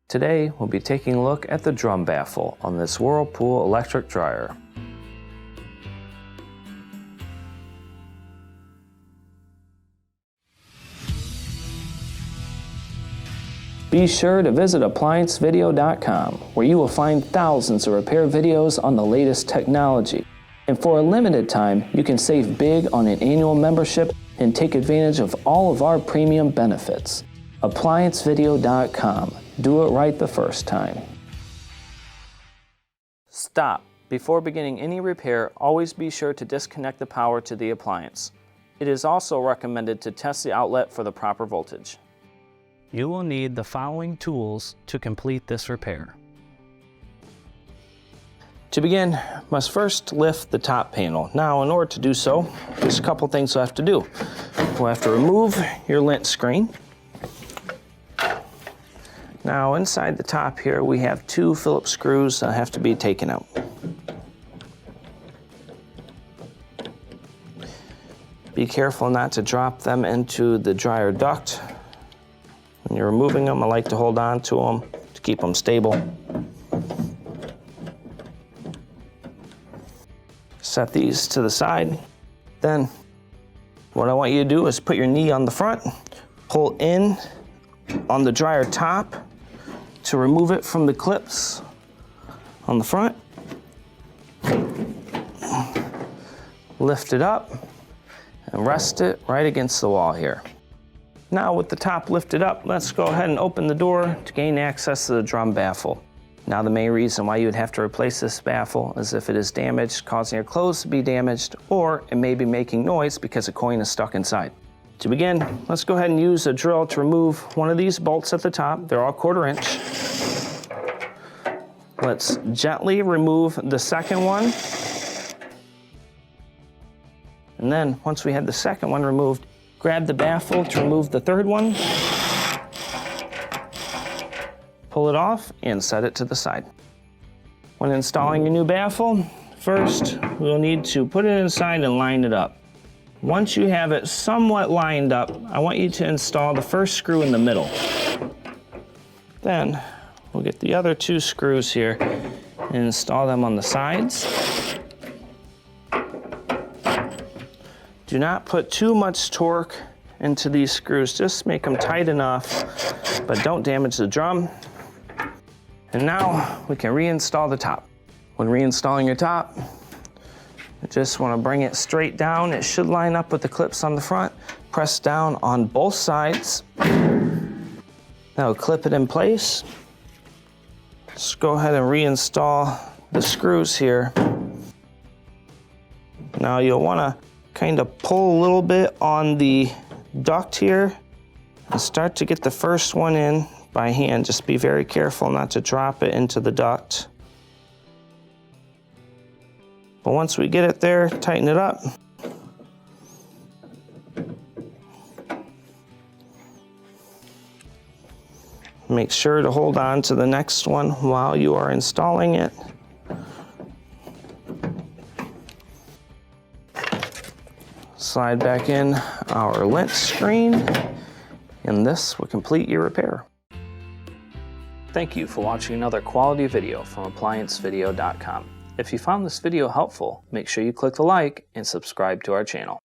Today, we'll be taking a look at the drum baffle on this Whirlpool electric dryer. Be sure to visit ApplianceVideo.com, where you will find thousands of repair videos on the latest technology. And for a limited time, you can save big on an annual membership and take advantage of all of our premium benefits. ApplianceVideo.com. Do it right the first time. Stop. Before beginning any repair, always be sure to disconnect the power to the appliance. It is also recommended to test the outlet for the proper voltage. You will need the following tools to complete this repair. To begin, you must first lift the top panel. Now, in order to do so, there's a couple things you'll have to do. We'll have to remove your lint screen. Now, inside the top here, we have 2 Phillips screws that have to be taken out. Be careful not to drop them into the dryer duct. When you're removing them, I like to hold on to them to keep them stable. Set these to the side. Then, what I want you to do is put your knee on the front, pull in on the dryer top to remove it from the clips on the front. Lift it up and rest it right against the wall here. Now with the top lifted up, let's go ahead and open the door to gain access to the drum baffle. Now the main reason why you would have to replace this baffle is if it is damaged, causing your clothes to be damaged, or it may be making noise because a coin is stuck inside. To begin, let's go ahead and use a drill to remove one of these bolts at the top. They're all 1/4 inch. Let's gently remove the second one. And then once we have the second one removed, grab the baffle to remove the third one. Pull it off and set it to the side. When installing your new baffle, first we'll need to put it inside and line it up. Once you have it somewhat lined up, I want you to install the first screw in the middle. Then we'll get the other 2 screws here and install them on the sides. Do not put too much torque into these screws, just make them tight enough, but don't damage the drum. And now we can reinstall the top. When reinstalling your top, you just want to bring it straight down. It should line up with the clips on the front. Press down on both sides. Now clip it in place. Just go ahead and reinstall the screws here. Now you'll want to kind of pull a little bit on the duct here and start to get the first one in by hand. Just be very careful not to drop it into the duct. But once we get it there, tighten it up. Make sure to hold on to the next one while you are installing it. Slide back in our lint screen, and this will complete your repair. Thank you for watching another quality video from ApplianceVideo.com. If you found this video helpful, make sure you click the like and subscribe to our channel.